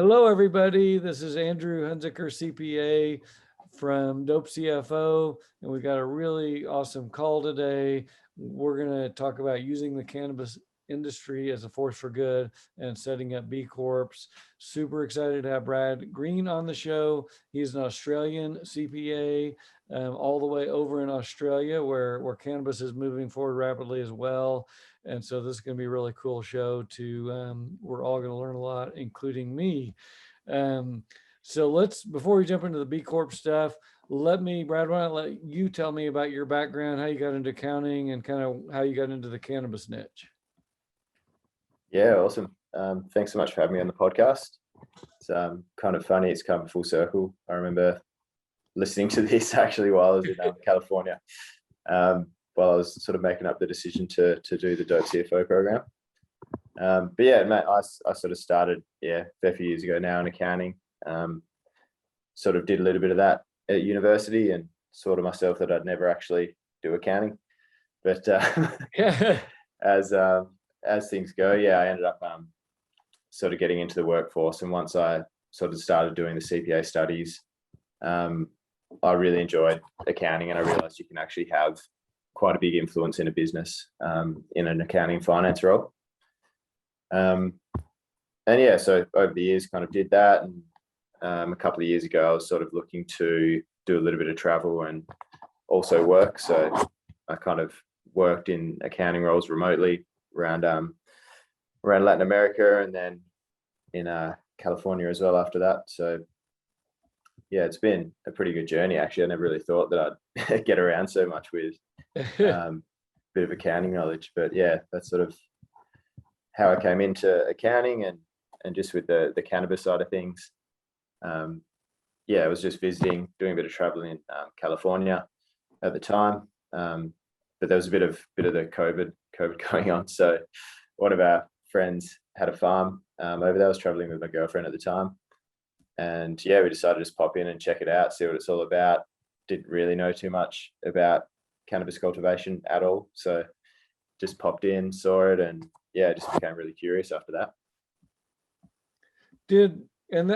Hello, everybody. This is Andrew Hunzicker, CPA from Dope CFO, and we got a really awesome call today. We're going to talk about using the cannabis industry as a force for good and setting up B Corps. Super excited to have Brad Green on the show. He's an Australian CPA, all the way over in Australia, where cannabis is moving forward rapidly as well. And so this is going to be a really cool show we're all going to learn a lot, including me. So before we jump into the B Corp stuff, Brad, why don't I let you tell me about your background, how you got into accounting, and kind of how you got into the cannabis niche. Yeah, awesome. Thanks so much for having me on the podcast. It's kind of funny. It's come full circle. I remember listening to this actually while I was in California, while I was sort of making up the decision to do the Dope CFO program. But yeah, mate, I sort of started, a fair few years ago now in accounting. Sort of did a little bit of that at university and sort of myself that I'd never actually do accounting. But as things go, I ended up sort of getting into the workforce. And once I sort of started doing the CPA studies, I really enjoyed accounting, and I realized you can actually have quite a big influence in a business in an accounting finance role. So over the years kind of did that. And a couple of years ago, I was sort of looking to do a little bit of travel and also work. So I kind of worked in accounting roles remotely around Latin America, and then in California as well after that. So yeah, it's been a pretty good journey actually. I never really thought that I'd get around so much with bit of accounting knowledge, but yeah, that's sort of how I came into accounting and just with the cannabis side of things. I was just visiting, doing a bit of traveling in California at the time, but there was a bit of the COVID going on. So one of our friends had a farm over there. I was traveling with my girlfriend at the time, and we decided to just pop in and check it out, see what it's all about. Didn't really know too much about cannabis cultivation at all, so just popped in, saw it, and just became really curious after that.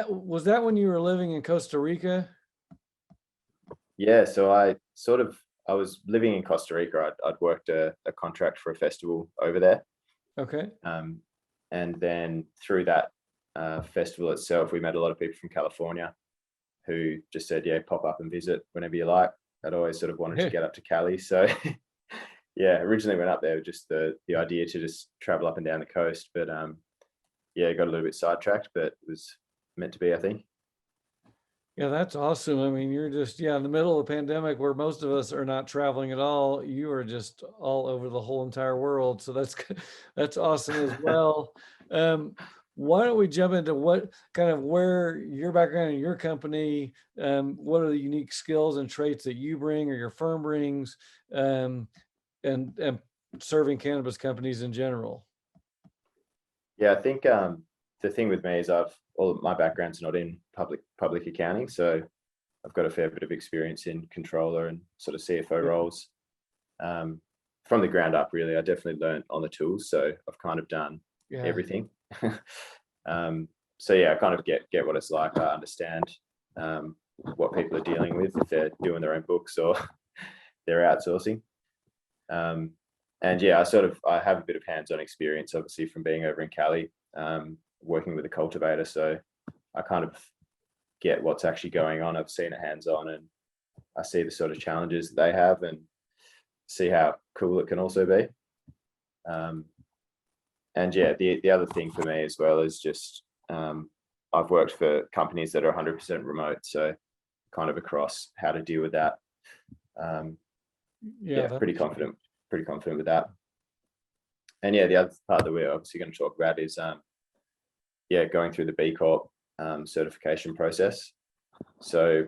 Was that when you were living in Costa Rica? Yeah, so I was living in Costa Rica. I'd worked a contract for a festival over there. Okay. And then through that festival itself, we met a lot of people from California who just said, pop up and visit whenever you like. I'd always sort of wanted to get up to Cali. So originally went up there with just the idea to just travel up and down the coast. But got a little bit sidetracked, but it was meant to be, I think. Yeah, that's awesome. I mean, you're just, in the middle of a pandemic where most of us are not traveling at all. You are just all over the whole entire world. So that's awesome as well. Why don't we jump into where your background and your company, what are the unique skills and traits that you bring or your firm brings, and serving cannabis companies in general? Yeah, I think the thing with me is all of my background's not in public accounting, so I've got a fair bit of experience in controller and sort of CFO roles from the ground up. Really, I definitely learned on the tools, so I've kind of done everything. I kind of get what it's like. I understand what people are dealing with if they're doing their own books or they're outsourcing. I have a bit of hands-on experience, obviously, from being over in Cali, working with a cultivator. So I kind of get what's actually going on. I've seen it hands-on, and I see the sort of challenges that they have and see how cool it can also be. The other thing for me as well is just I've worked for companies that are 100% remote, so kind of across how to deal with that. Pretty confident with that. And the other part that we're obviously going to talk about is going through the B Corp certification process. So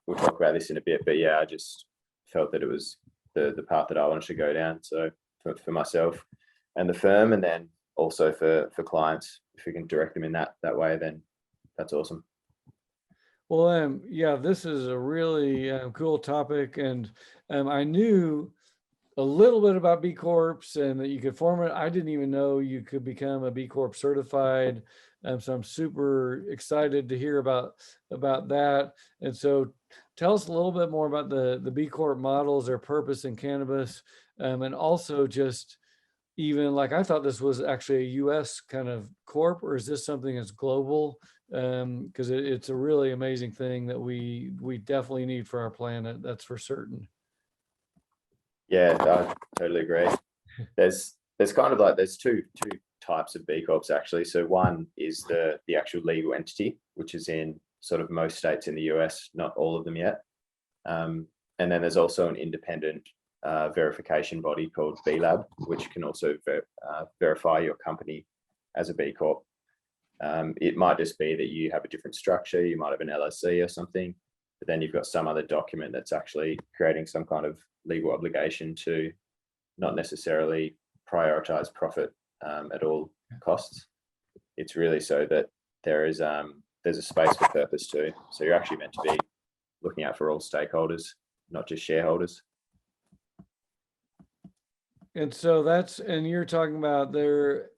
we'll talk about this in a bit, but I just felt that it was the path that I wanted to go down. So for myself and the firm, and then also for clients, if we can direct them in that way, then that's awesome. Well, this is a really cool topic, and I knew a little bit about B Corps and that you could form it. I didn't even know you could become a B Corp certified. So I'm super excited to hear about that. And so tell us a little bit more about the B Corp models, their purpose in cannabis, and also just even like I thought this was actually a US kind of corp, or is this something that's global? Because it's a really amazing thing that we definitely need for our planet. That's for certain. Yeah, I totally agree. There's kind of like there's two types of B Corps actually. So one is the actual legal entity, which is in sort of most states in the US, not all of them yet. And then there's also an independent verification body called B Lab, which can also verify your company as a B Corp. It might just be that you have a different structure, you might have an LLC or something, but then you've got some other document that's actually creating some kind of legal obligation to not necessarily prioritize profit at all costs. It's really so that there's a space for purpose too. So you're actually meant to be looking out for all stakeholders, not just shareholders. And so and you're talking about and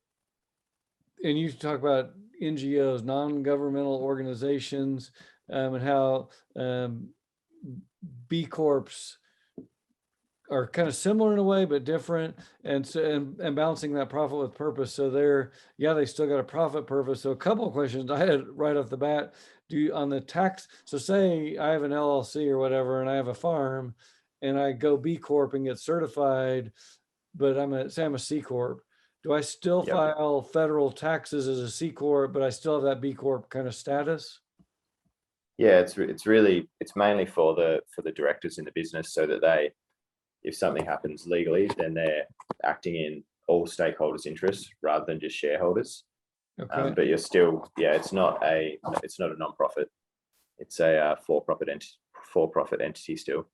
you talk about NGOs, non-governmental organizations, and how B Corps are kind of similar in a way, but different. And so, and balancing that profit with purpose. So they still got a profit purpose. So a couple of questions I had right off the bat. On the tax, so say I have an LLC or whatever, and I have a farm and I go B Corp and get certified, but I'm a C Corp. Do I still Yep. file federal taxes as a C Corp, but I still have that B Corp kind of status? Yeah, it's mainly for the directors in the business, so that if something happens legally, then they're acting in all stakeholders' interests rather than just shareholders. Okay. But you're still, it's not a non-profit. It's a for-profit entity still.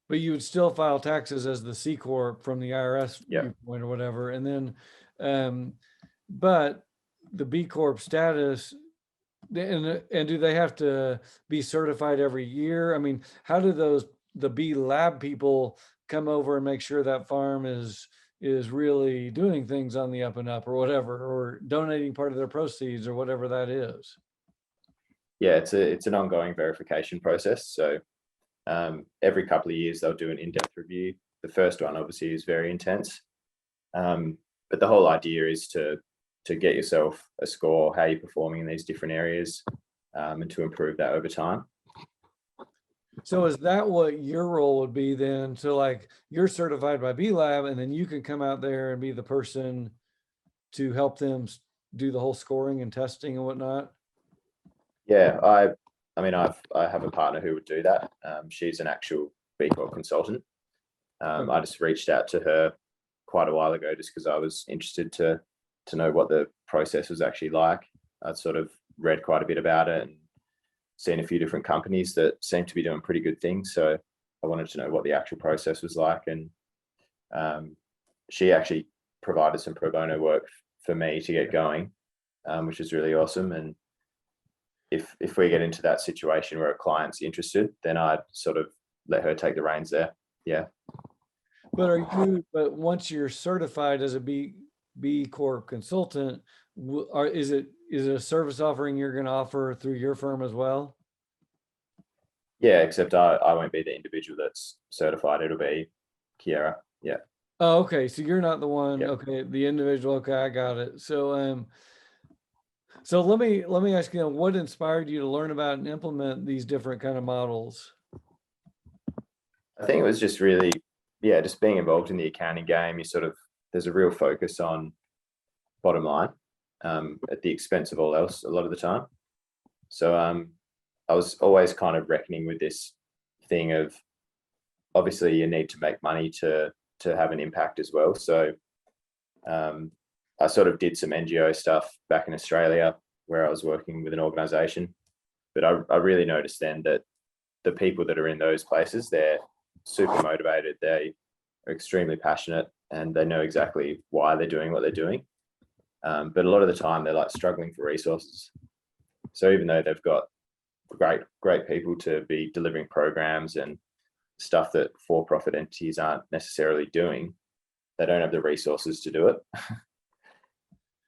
But you would still file taxes as the C Corp from the IRS viewpoint or whatever. And then, but the B Corp status, and do they have to be certified every year? I mean, how do the B Lab people come over and make sure that farm is really doing things on the up and up or whatever, or donating part of their proceeds or whatever that is? Yeah, it's an ongoing verification process. So every couple of years they'll do an in-depth review. The first one obviously is very intense, but the whole idea is to get yourself a score, how you're performing in these different areas, and to improve that over time. So is that what your role would be then? So like you're certified by B Lab, and then you can come out there and be the person to help them do the whole scoring and testing and whatnot? Yeah, I mean, I have a partner who would do that. She's an actual B Corp consultant. I just reached out to her quite a while ago just because I was interested to know what the process was actually like. I'd sort of read quite a bit about it and seen a few different companies that seem to be doing pretty good things. So I wanted to know what the actual process was like. And she actually provided some pro bono work for me to get going, which is really awesome. And if we get into that situation where a client's interested, then I'd sort of let her take the reins there. Yeah. But once you're certified as a B Corp consultant, is it a service offering you're going to offer through your firm as well? Yeah, except I won't be the individual that's certified. It'll be Kiera. Yeah. Oh, okay. So you're not the one. Yep. Okay, the individual. Okay, I got it. So so let me ask you, what inspired you to learn about and implement these different kind of models? I think it was just really, just being involved in the accounting game. There's a real focus on bottom line at the expense of all else a lot of the time. So I was always kind of reckoning with this thing of, obviously you need to make money to have an impact as well. So I sort of did some NGO stuff back in Australia where I was working with an organization, but I really noticed then that the people that are in those places, they're super motivated. They are extremely passionate and they know exactly why they're doing what they're doing. But a lot of the time they're like struggling for resources. So even though they've got great people to be delivering programs and stuff that for-profit entities aren't necessarily doing. They don't have the resources to do it.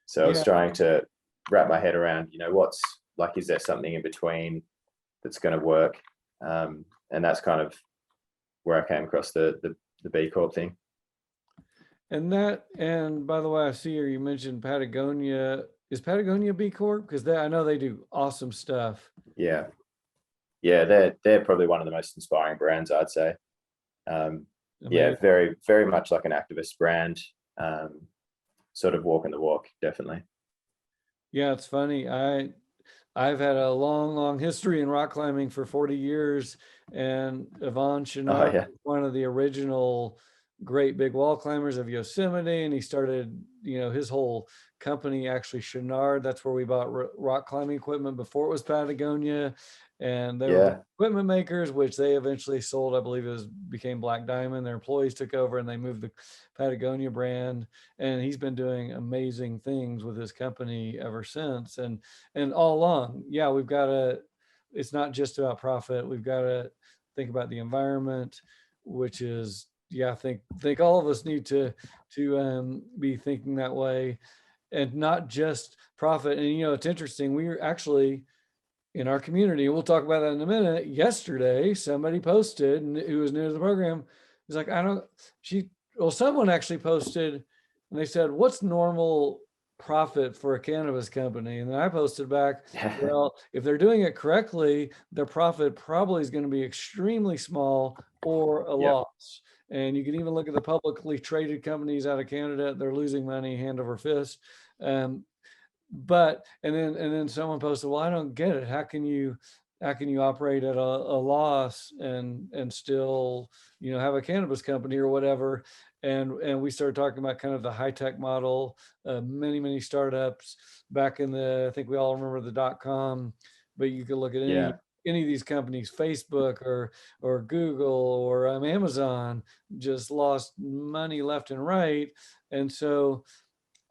So I was Yeah. trying to wrap my head around, what's like, is there something in between that's going to work? And that's kind of where I came across the B Corp thing. And by the way, I see here you mentioned Patagonia. Is Patagonia B Corp? Because I know they do awesome stuff. Yeah. They're probably one of the most inspiring brands, I'd say. Yeah, very, very much like an activist brand. Sort of walking the walk, definitely. Yeah, it's funny. I've had a long history in rock climbing for 40 years, and Yvon Chouinard Yeah. was one of the original great big wall climbers of Yosemite, and he started, his whole company, actually Chouinard. That's where we bought rock climbing equipment before it was Patagonia, and they were big equipment makers, which they eventually sold. I believe became Black Diamond. Their employees took over, and they moved the Patagonia brand, and he's been doing amazing things with his company ever since. And all along, yeah, we've got to, it's not just about profit. We've got to think about the environment, which is, yeah, I think all of us need to be thinking that way, and not just profit. And it's interesting, we were actually in our community, we'll talk about that in a minute. Yesterday, somebody posted, and who was new to the program, was like, someone actually posted, and they said, what's normal profit for a cannabis company? And then I posted back, well, if they're doing it correctly, their profit probably is going to be extremely small or a loss. And you can even look at the publicly traded companies out of Canada, they're losing money hand over fist. But and then someone posted, well, I don't get it. How can you operate at a loss and still have a cannabis company or whatever? And we started talking about kind of the high tech model. Many startups back in I think we all remember the .com, but you could look at any of these companies, Facebook or Google or Amazon, just lost money left and right. And so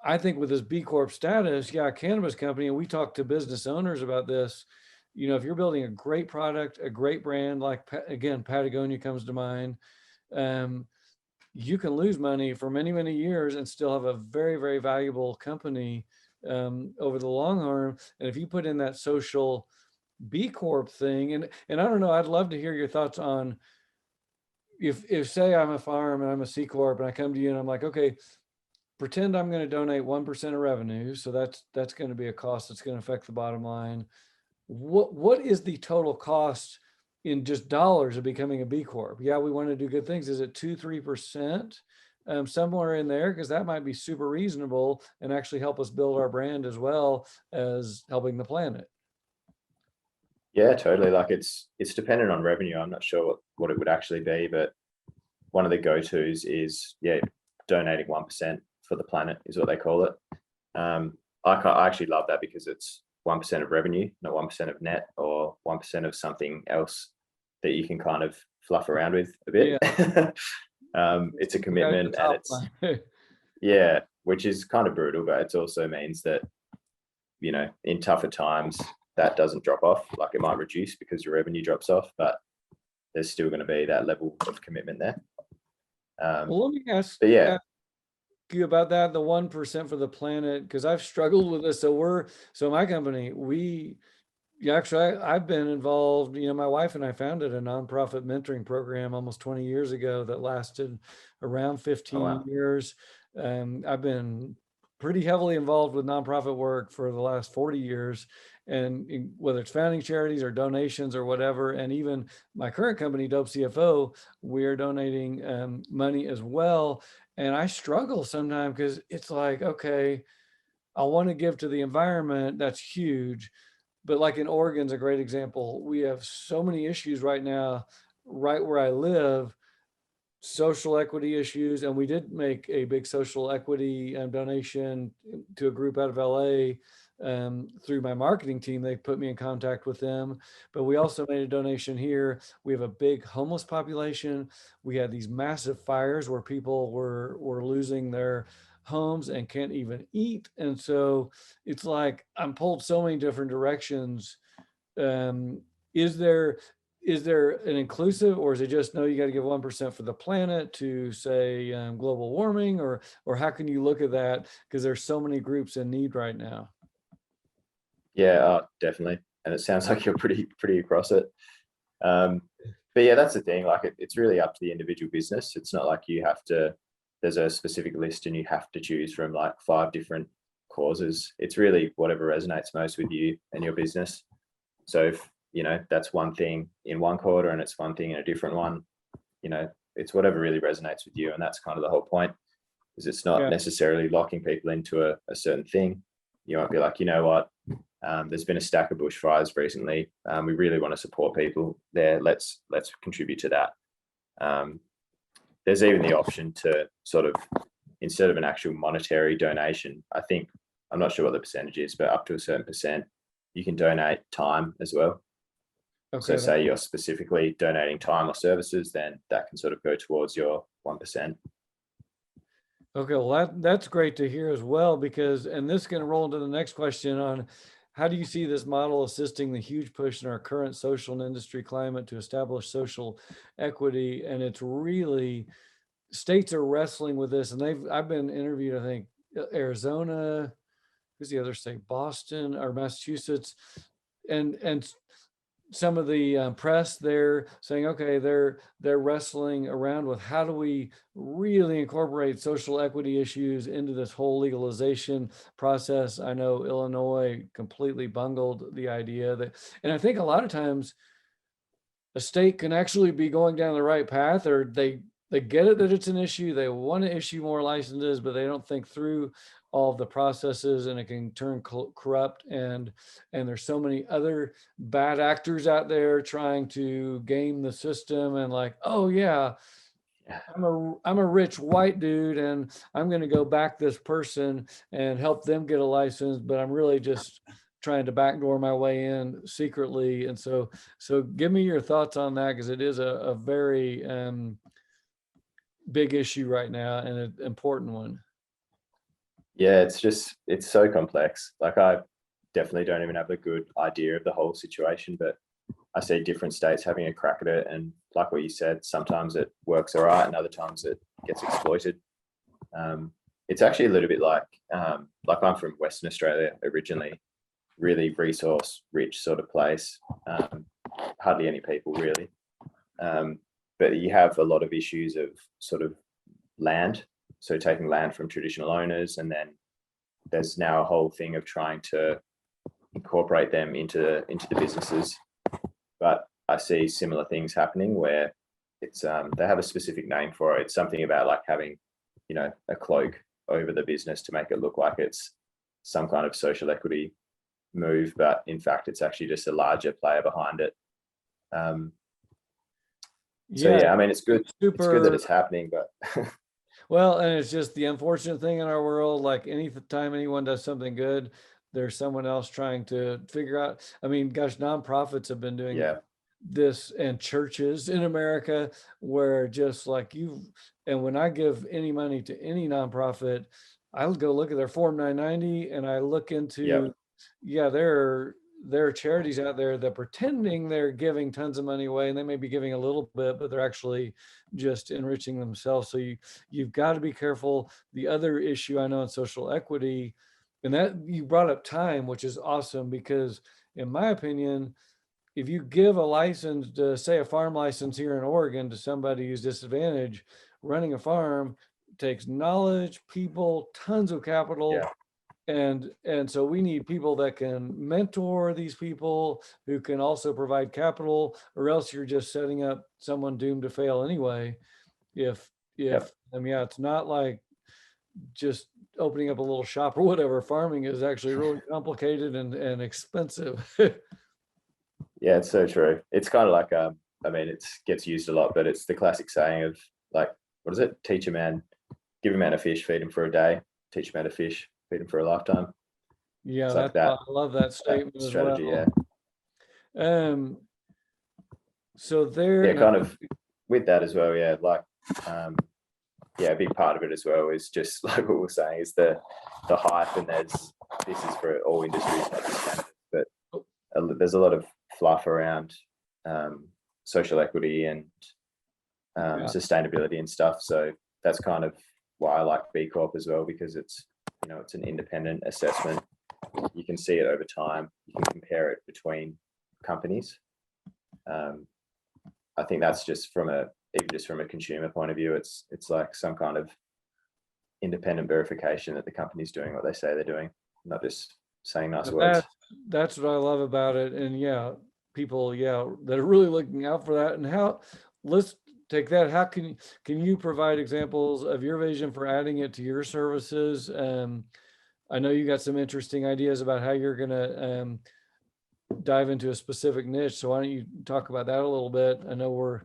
I think with this B Corp status, yeah, a cannabis company, and we talk to business owners about this, if you're building a great product, a great brand, like again, Patagonia comes to mind, you can lose money for many years and still have a very valuable company over the long run. And if you put in that social B Corp thing, and I don't know, I'd love to hear your thoughts on if say I'm a farm and I'm a C Corp and I come to you and I'm like, okay, pretend I'm going to donate 1% of revenue. So that's going to be a cost that's going to affect the bottom line. What is the total cost in just dollars of becoming a B Corp? Yeah, we want to do good things. Is it 2-3%? Somewhere in there, because that might be super reasonable and actually help us build our brand as well as helping the planet. Yeah, totally. Like it's dependent on revenue. I'm not sure what it would actually be, but one of the go-tos is donating 1% for the planet is what they call it. I actually love that because it's 1% of revenue, not 1% of net or 1% of something else that you can kind of fluff around with a bit. It's a commitment, and it's which is kind of brutal, but it also means that in tougher times that doesn't drop off. Like it might reduce because your revenue drops off, but there's still going to be that level of commitment there. Well, let me ask you about that, the 1% for the planet, because I've struggled with this. So my company, I've been involved, my wife and I founded a nonprofit mentoring program almost 20 years ago that lasted around 15 years. I've been pretty heavily involved with nonprofit work for the last 40 years, and whether it's founding charities or donations or whatever. And even my current company, Dope CFO, we're donating money as well. And I struggle sometimes because it's like, okay, I want to give to the environment. That's huge. But like in Oregon's a great example. We have so many issues right now, right where I live, social equity issues. And we did make a big social equity donation to a group out of LA through my marketing team. They put me in contact with them. But we also made a donation here. We have a big homeless population. We had these massive fires where people were losing their homes and can't even eat. And so it's like I'm pulled so many different directions. Is there is there an inclusive, or is it just, no, you got to give 1% for the planet to say global warming, or how can you look at that? Because there's so many groups in need right now. Yeah, definitely. And it sounds like you're pretty across it. But yeah, that's the thing. Like it's really up to the individual business. It's not like you have to, there's a specific list and you have to choose from like 5 different causes. It's really whatever resonates most with you and your business. So if, you know, that's one thing in one quarter and it's one thing in a different one, you know, it's whatever really resonates with you. And that's kind of the whole point, is it's not necessarily locking people into a certain thing. You might be like, you know what, there's been a stack of bushfires recently. We really want to support people there. Let's contribute to that. There's even the option to sort of, instead of an actual monetary donation, I think, I'm not sure what the percentage is, but up to a certain percent, you can donate time as well. Okay, so say you're specifically donating time or services, then that can sort of go towards your 1%. Okay, well, that's great to hear as well, because, and this is going to roll into the next question on, how do you see this model assisting the huge push in our current social and industry climate to establish social equity? And it's really, states are wrestling with this, and I've been interviewed, I think, Arizona, who's the other state, Boston or Massachusetts, and some of the press, they're saying, okay, they're wrestling around with, how do we really incorporate social equity issues into this whole legalization process? I know Illinois completely bungled the idea that, and I think a lot of times a state can actually be going down the right path, or they get it that it's an issue, they want to issue more licenses, but they don't think through all of the processes, and it can turn corrupt, and there's so many other bad actors out there trying to game the system, and like, oh yeah, I'm a rich white dude and I'm going to go back this person and help them get a license, but I'm really just trying to backdoor my way in secretly. And so give me your thoughts on that, because it is a very big issue right now, and an important one. Yeah, it's so complex. Like I definitely don't even have a good idea of the whole situation, but I see different states having a crack at it. And like what you said, sometimes it works all right and other times it gets exploited. It's actually a little bit like I'm from Western Australia originally, really resource rich sort of place. Hardly any people really. But you have a lot of issues of sort of land. So taking land from traditional owners, and then there's now a whole thing of trying to incorporate them into the businesses. But I see similar things happening where it's they have a specific name for it. It's something about like having, you know, a cloak over the business to make it look like it's some kind of social equity move, but in fact it's actually just a larger player behind it. So yeah, I mean, it's good. It's good that it's happening, but well, and it's just the unfortunate thing in our world, like any time anyone does something good, there's someone else trying to figure out. I mean, gosh, nonprofits have been doing this, and churches in America, where just like and when I give any money to any nonprofit, I'll go look at their Form 990, and I look into, there are charities out there that pretending they're giving tons of money away, and they may be giving a little bit, but they're actually just enriching themselves. So you've got to be careful. The other issue I know in social equity, and that you brought up time, which is awesome, because in my opinion, if you give a license to, say, a farm license here in Oregon to somebody who's disadvantaged, running a farm takes knowledge, people, tons of capital. And so we need people that can mentor these people, who can also provide capital, or else you're just setting up someone doomed to fail anyway. I mean, it's not like just opening up a little shop or whatever. Farming is actually really complicated and expensive. Yeah, it's so true. It's kind of like, I mean, it gets used a lot, but it's the classic saying of like, what is it? Teach a man, give a man a fish, feed him for a day. Teach a man to fish, feed him for a lifetime. Yeah, like that. I love that statement strategy, as well. So there, kind of with that as well. Yeah, like, a big part of it as well is just like what we're saying, is the hype, and this is for all industries, not just cannabis, but there's a lot of fluff around social equity and sustainability and stuff. So that's kind of why I like B Corp as well, because it's, you know, it's an independent assessment. You can see it over time. You can compare it between companies. I think that's just even just from a consumer point of view, it's like some kind of independent verification that the company's doing what they say they're doing, not just saying nice words. That's what I love about it. And yeah, people, that are really looking out for that. And let's take that. How can you provide examples of your vision for adding it to your services? I know you got some interesting ideas about how you're going to dive into a specific niche. So why don't you talk about that a little bit? I know we're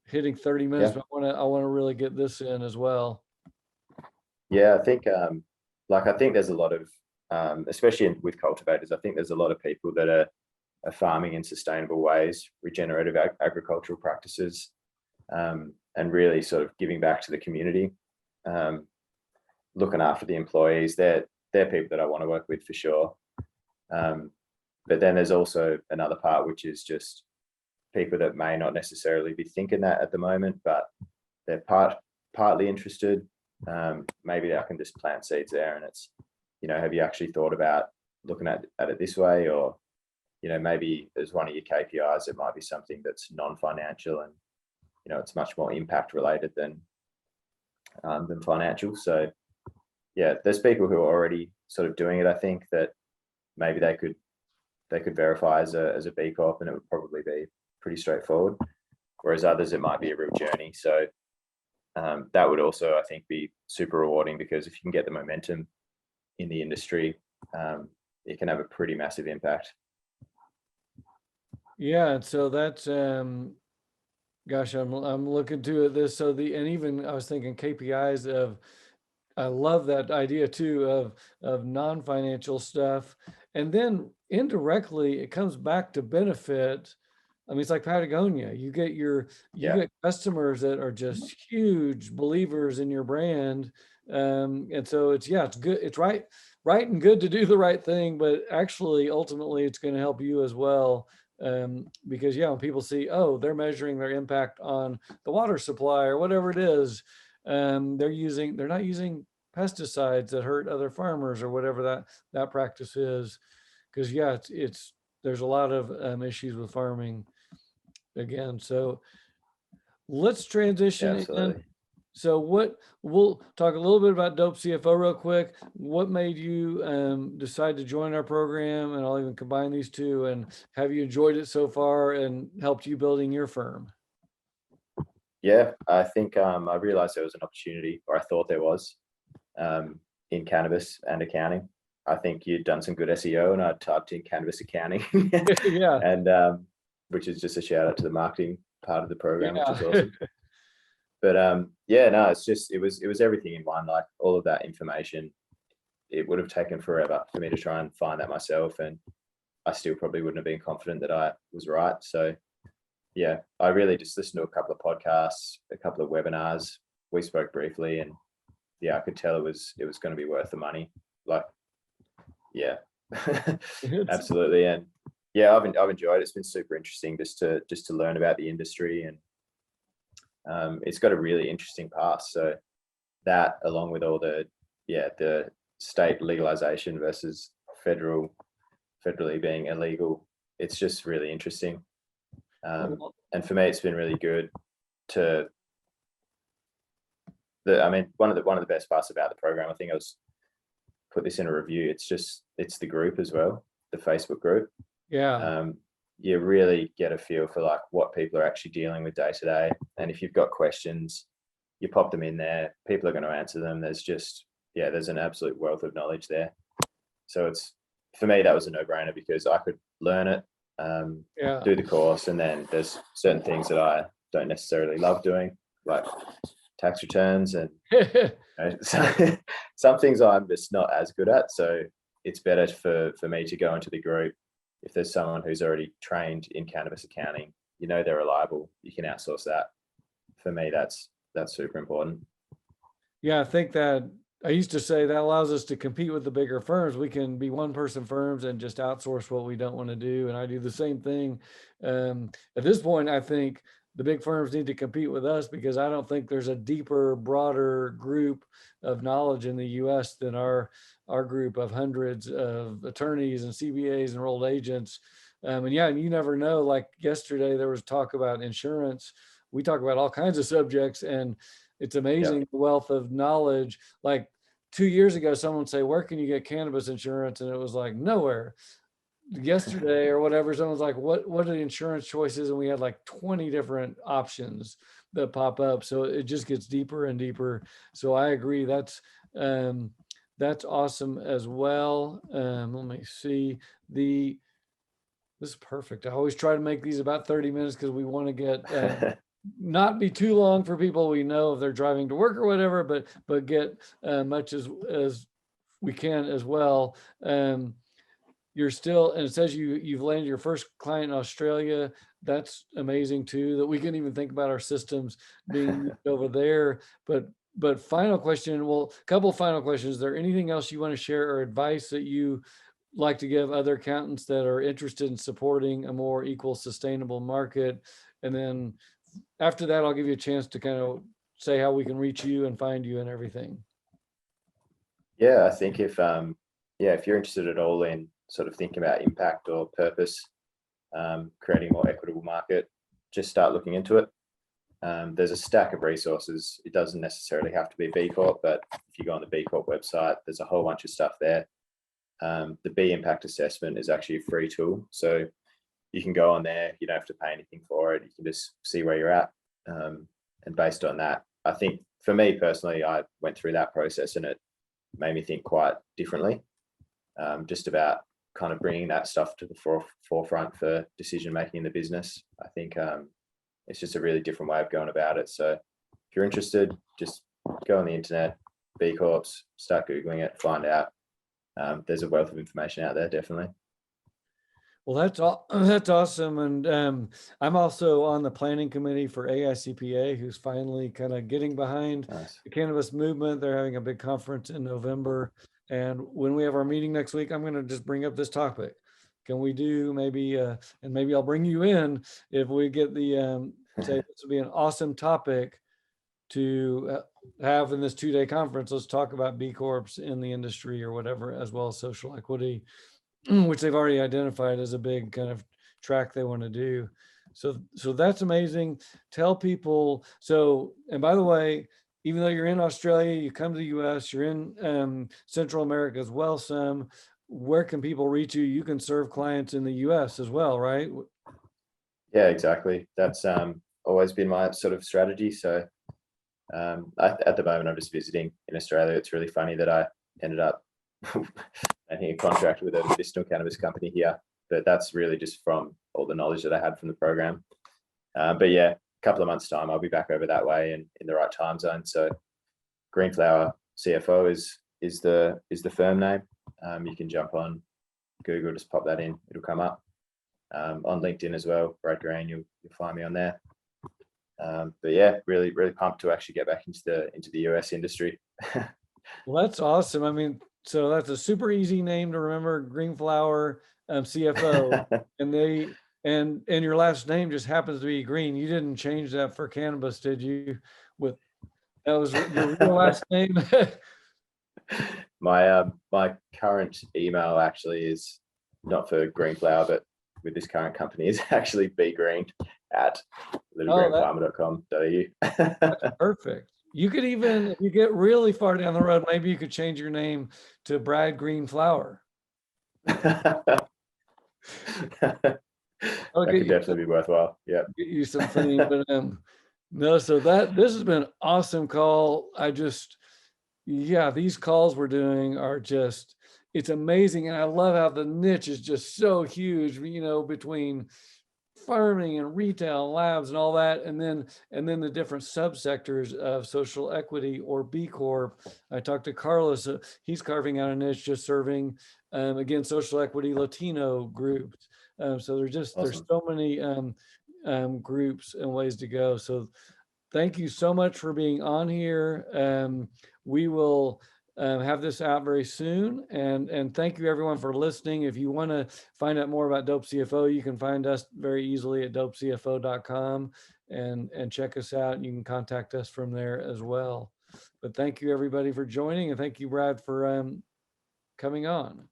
hitting 30 minutes, but I want to really get this in as well. Yeah, I think I think there's a lot of especially with cultivators, I think there's a lot of people that are farming in sustainable ways, regenerative agricultural practices, and really sort of giving back to the community, looking after the employees. They're people that I want to work with for sure. But then there's also another part, which is just people that may not necessarily be thinking that at the moment, but they're partly interested. Maybe I can just plant seeds there, and it's, you know, have you actually thought about looking at it this way? Or, you know, maybe as one of your KPIs, it might be something that's non-financial, and, you know, it's much more impact related than financial. So yeah, there's people who are already sort of doing it. I think that maybe they could verify as a B Corp, and it would probably be pretty straightforward. Whereas others, it might be a real journey. So that would also, I think, be super rewarding, because if you can get the momentum in the industry, it can have a pretty massive impact. Yeah, so that's gosh, I'm looking to this. So and even I was thinking KPIs of, I love that idea too of non-financial stuff. And then indirectly it comes back to benefit. I mean, it's like Patagonia. You get customers that are just huge believers in your brand. And so it's good. It's right and good to do the right thing, but actually ultimately it's going to help you as well. Because when people see, oh, they're measuring their impact on the water supply or whatever it is, they're not using pesticides that hurt other farmers or whatever that practice is. Because there's a lot of issues with farming again. So let's transition in. So we'll talk a little bit about Dope CFO real quick. What made you decide to join our program? And I'll even combine these two. And have you enjoyed it so far and helped you building your firm? Yeah, I think I realized there was an opportunity, or I thought there was, in cannabis and accounting. I think you'd done some good SEO, and I typed in cannabis accounting. Yeah. And which is just a shout out to the marketing part of the program, which is awesome. But no, it was everything in one. Like all of that information, it would have taken forever for me to try and find that myself, and I still probably wouldn't have been confident that I was right. So yeah, I really just listened to a couple of podcasts, a couple of webinars. We spoke briefly, and yeah, I could tell it was going to be worth the money. Like, yeah, absolutely. And yeah, I've enjoyed it. It's been super interesting just to learn about the industry, and it's got a really interesting past. So that, along with all the state legalization versus federally being illegal, it's just really interesting. And for me, it's been really good one of the best parts about the program, I think I put this in a review, it's the group as well, the Facebook group. Yeah. You really get a feel for like what people are actually dealing with day to day. And if you've got questions, you pop them in there, people are going to answer them. There's an absolute wealth of knowledge there. So for me, that was a no-brainer, because I could learn it, do the course, and then there's certain things that I don't necessarily love doing, like tax returns, and so some things I'm just not as good at. So it's better for me to go into the group. If there's someone who's already trained in cannabis accounting, you know they're reliable, you can outsource that. For me, that's super important. Yeah, I think that I used to say that allows us to compete with the bigger firms. We can be one person firms and just outsource what we don't want to do. And I do the same thing. At this point, I think the big firms need to compete with us because I don't think there's a deeper, broader group of knowledge in the US than our group of hundreds of attorneys and CBAs, enrolled agents. And yeah, you never know. Like yesterday, there was talk about insurance. We talk about all kinds of subjects, and it's Yeah. amazing the wealth of knowledge. Like 2 years ago, someone would say, "Where can you get cannabis insurance?" And it was like nowhere. Yesterday or whatever, someone's like, "What are the insurance choices?" And we had like 20 different options that pop up. So it just gets deeper and deeper. So I agree. That's awesome as well. Let me see the. This is perfect. I always try to make these about 30 minutes because we want to get not be too long for people we know if they're driving to work or whatever, but get much as we can as well. You're still, and it says you've landed your first client in Australia. That's amazing too, that we can even think about our systems being used over there. But final question, well, a couple of final questions. Is there anything else you want to share or advice that you like to give other accountants that are interested in supporting a more equal, sustainable market? And then after that, I'll give you a chance to kind of say how we can reach you and find you and everything. Yeah, I think if you're interested at all in sort of thinking about impact or purpose, creating a more equitable market, just start looking into it. There's a stack of resources. It doesn't necessarily have to be B Corp, but if you go on the B Corp website, there's a whole bunch of stuff there. The B Impact Assessment is actually a free tool. So you can go on there, you don't have to pay anything for it. You can just see where you're at. And based on that, I think for me personally, I went through that process and it made me think quite differently, just about kind of bringing that stuff to the forefront for decision making in the business. I think it's just a really different way of going about it. So if you're interested, just go on the internet, B Corps, start Googling it, find out. There's a wealth of information out there, definitely. Well, that's all. That's awesome. And I'm also on the planning committee for AICPA, who's finally kind of getting behind Nice. the cannabis movement. They're having a big conference in November. And when we have our meeting next week, I'm going to just bring up this topic. Can we do maybe, and maybe I'll bring you in if we get the, say this would be an awesome topic to have in this 2-day conference. Let's talk about B Corps in the industry or whatever, as well as social equity, which they've already identified as a big kind of track they want to do. So that's amazing. Tell people. So, and by the way, even though you're in Australia, you come to the US, you're in Central America as well. Where can people reach you? You can serve clients in the US as well, right? Yeah, exactly. That's always been my sort of strategy. So at the moment, I'm just visiting in Australia. It's really funny that I ended up making a contract with a medicinal cannabis company here, but that's really just from all the knowledge that I had from the program. But yeah, a couple of months' time, I'll be back over that way and in the right time zone. So Greenflower CFO is the firm name. You can jump on Google, just pop that in, it'll come up. On LinkedIn as well, Brad Green, you'll find me on there. But yeah, really pumped to actually get back into the US industry. Well, that's awesome. I mean, so that's a super easy name to remember, Greenflower CFO, and your last name just happens to be Green. You didn't change that for cannabis, did you? That was your real last name. My current email actually is not for Greenflower, but with this current company is actually bgreen@littlegreenfarmer.com.au. That's perfect. You could even, if you get really far down the road, maybe you could change your name to Brad Greenflower. That could definitely be worthwhile. Yeah. Get you some fame, but no. So this has been an awesome call. Yeah, these calls we're doing are just, it's amazing, and I love how the niche is just so huge. Between farming and retail and labs and all that, and then the different subsectors of social equity or B Corp. I talked to Carlos, he's carving out a niche just serving again social equity Latino groups. So there's Awesome. so many groups and ways to go. So thank you so much for being on here. We will have this out very soon. And thank you everyone for listening. If you want to find out more about Dope CFO, you can find us very easily at dopecfo.com and check us out. You can contact us from there as well. But thank you everybody for joining, and thank you, Brad, for coming on.